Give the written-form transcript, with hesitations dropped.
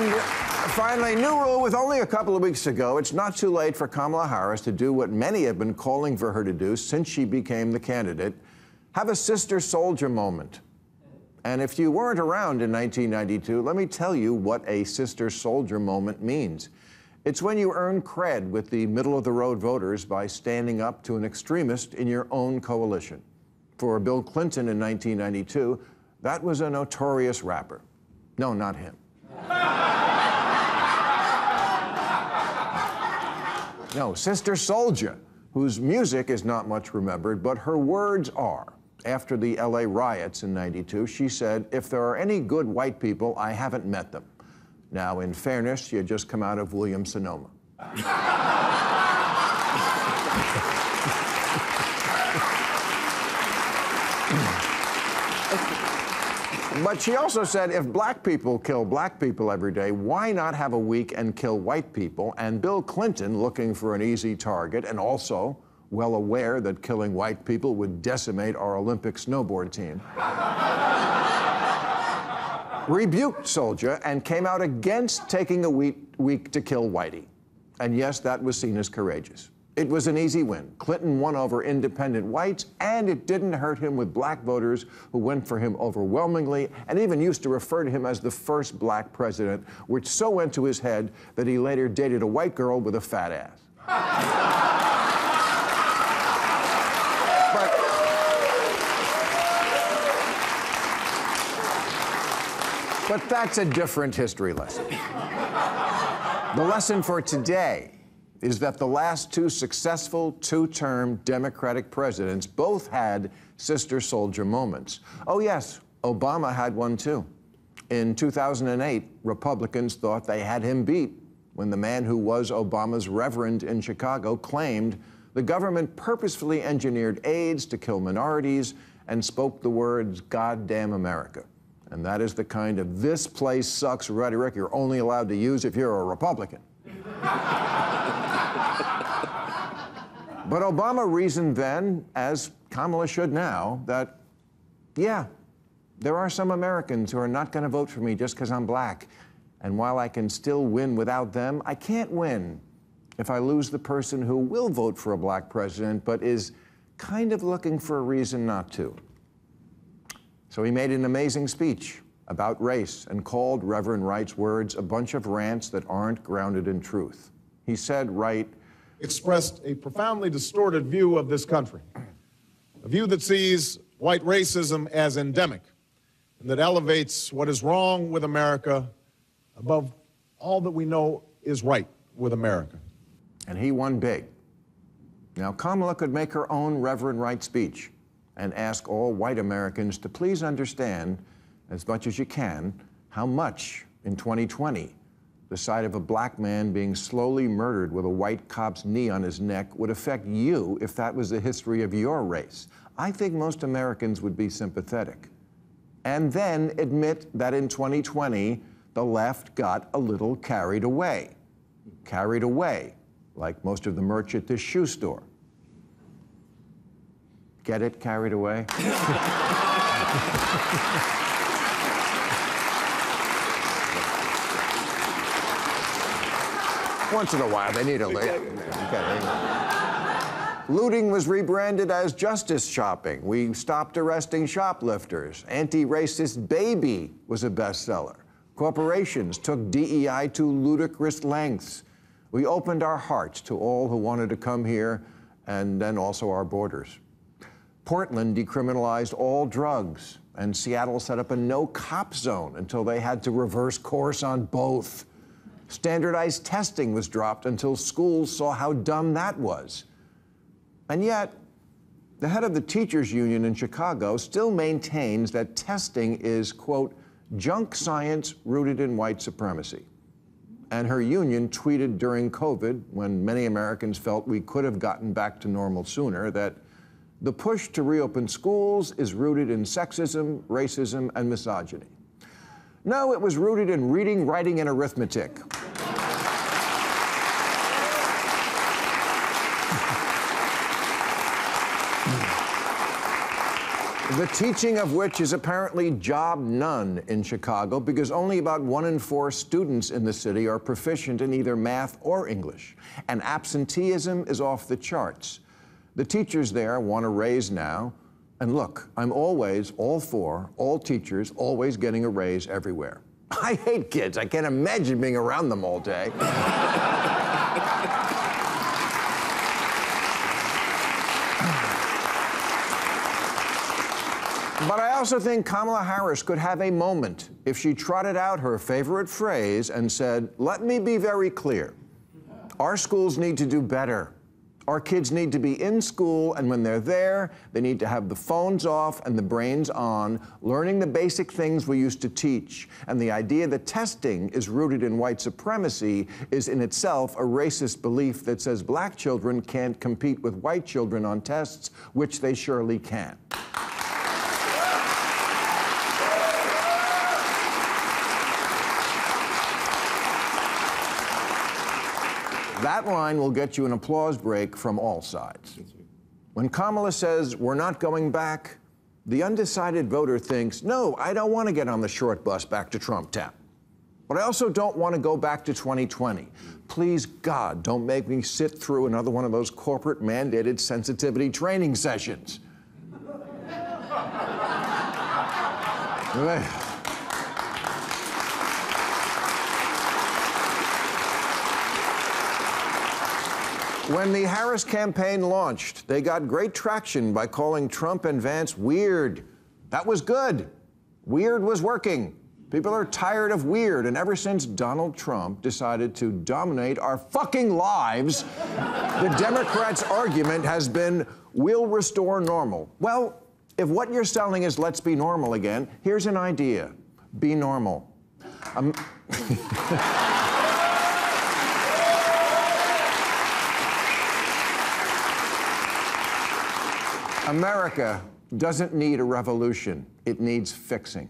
And finally, new rule with only a couple of weeks to go. It's not too late for Kamala Harris to do what many have been calling for her to do since she became the candidate. Have a Sister Souljah moment. And if you weren't around in 1992, let me tell you what a Sister Souljah moment means. It's when you earn cred with the middle-of-the-road voters by standing up to an extremist in your own coalition. For Bill Clinton in 1992, that was a notorious rapper. No, not him. No, Sister Souljah, whose music is not much remembered, but her words are. After the LA riots in '92, she said, "If there are any good white people, I haven't met them." Now, in fairness, she had just come out of Williams-Sonoma. But she also said, if black people kill black people every day, why not have a week and kill white people? And Bill Clinton, looking for an easy target and also well aware that killing white people would decimate our Olympic snowboard team, rebuked Souljah and came out against taking a week to kill whitey. And yes, that was seen as courageous. It was an easy win. Clinton won over independent whites, and it didn't hurt him with black voters who went for him overwhelmingly and even used to refer to him as the first black president, which so went to his head that he later dated a white girl with a fat ass. But that's a different history lesson. The lesson for today is that the last two successful two-term Democratic presidents both had Sister Souljah moments. Oh, yes, Obama had one, too. In 2008, Republicans thought they had him beat when the man who was Obama's reverend in Chicago claimed the government purposefully engineered AIDS to kill minorities and spoke the words, "Goddamn America." And that is the kind of "this place sucks" rhetoric you're only allowed to use if you're a Republican. But Obama reasoned then, as Kamala should now, that, yeah, there are some Americans who are not going to vote for me just because I'm black. And while I can still win without them, I can't win if I lose the person who will vote for a black president but is kind of looking for a reason not to. So he made an amazing speech about race and called Reverend Wright's words a bunch of rants that aren't grounded in truth. He said Wright expressed a profoundly distorted view of this country, a view that sees white racism as endemic and that elevates what is wrong with America above all that we know is right with America. And he won big. Now, Kamala could make her own Reverend Wright speech and ask all white Americans to please understand, as much as you can, how much in 2020 the sight of a black man being slowly murdered with a white cop's knee on his neck would affect you if that was the history of your race. I think most Americans would be sympathetic. And then admit that in 2020, the left got a little carried away. Carried away, like most of the merch at this shoe store. Get it, carried away? Once in a while, they need a lick. Looting was rebranded as justice shopping. We stopped arresting shoplifters. Anti-racist baby was a bestseller. Corporations took DEI to ludicrous lengths. We opened our hearts to all who wanted to come here, and then also our borders. Portland decriminalized all drugs, and Seattle set up a no-cop zone until they had to reverse course on both. Standardized testing was dropped until schools saw how dumb that was. And yet, the head of the teachers union in Chicago still maintains that testing is, quote, junk science rooted in white supremacy. And her union tweeted during COVID, when many Americans felt we could have gotten back to normal sooner, that the push to reopen schools is rooted in sexism, racism, and misogyny. No, it was rooted in reading, writing, and arithmetic. The teaching of which is apparently job none in Chicago because only about 1 in 4 students in the city are proficient in either math or English, and absenteeism is off the charts. The teachers there want a raise now, and look, I'm always all for all teachers always getting a raise everywhere. I hate kids. I can't imagine being around them all day. But I also think Kamala Harris could have a moment if she trotted out her favorite phrase and said, let me be very clear. Our schools need to do better. Our kids need to be in school, and when they're there, they need to have the phones off and the brains on, learning the basic things we used to teach. And the idea that testing is rooted in white supremacy is in itself a racist belief that says black children can't compete with white children on tests, which they surely can. That line will get you an applause break from all sides. When Kamala says, we're not going back, the undecided voter thinks, no, I don't want to get on the short bus back to Trump Town. But I also don't want to go back to 2020. Please, God, don't make me sit through another one of those corporate mandated sensitivity training sessions. When the Harris campaign launched, they got great traction by calling Trump and Vance weird. That was good. Weird was working. People are tired of weird, and ever since Donald Trump decided to dominate our fucking lives, the Democrats' argument has been, we'll restore normal. Well, if what you're selling is let's be normal again, here's an idea. Be normal. America doesn't need a revolution. It needs fixing.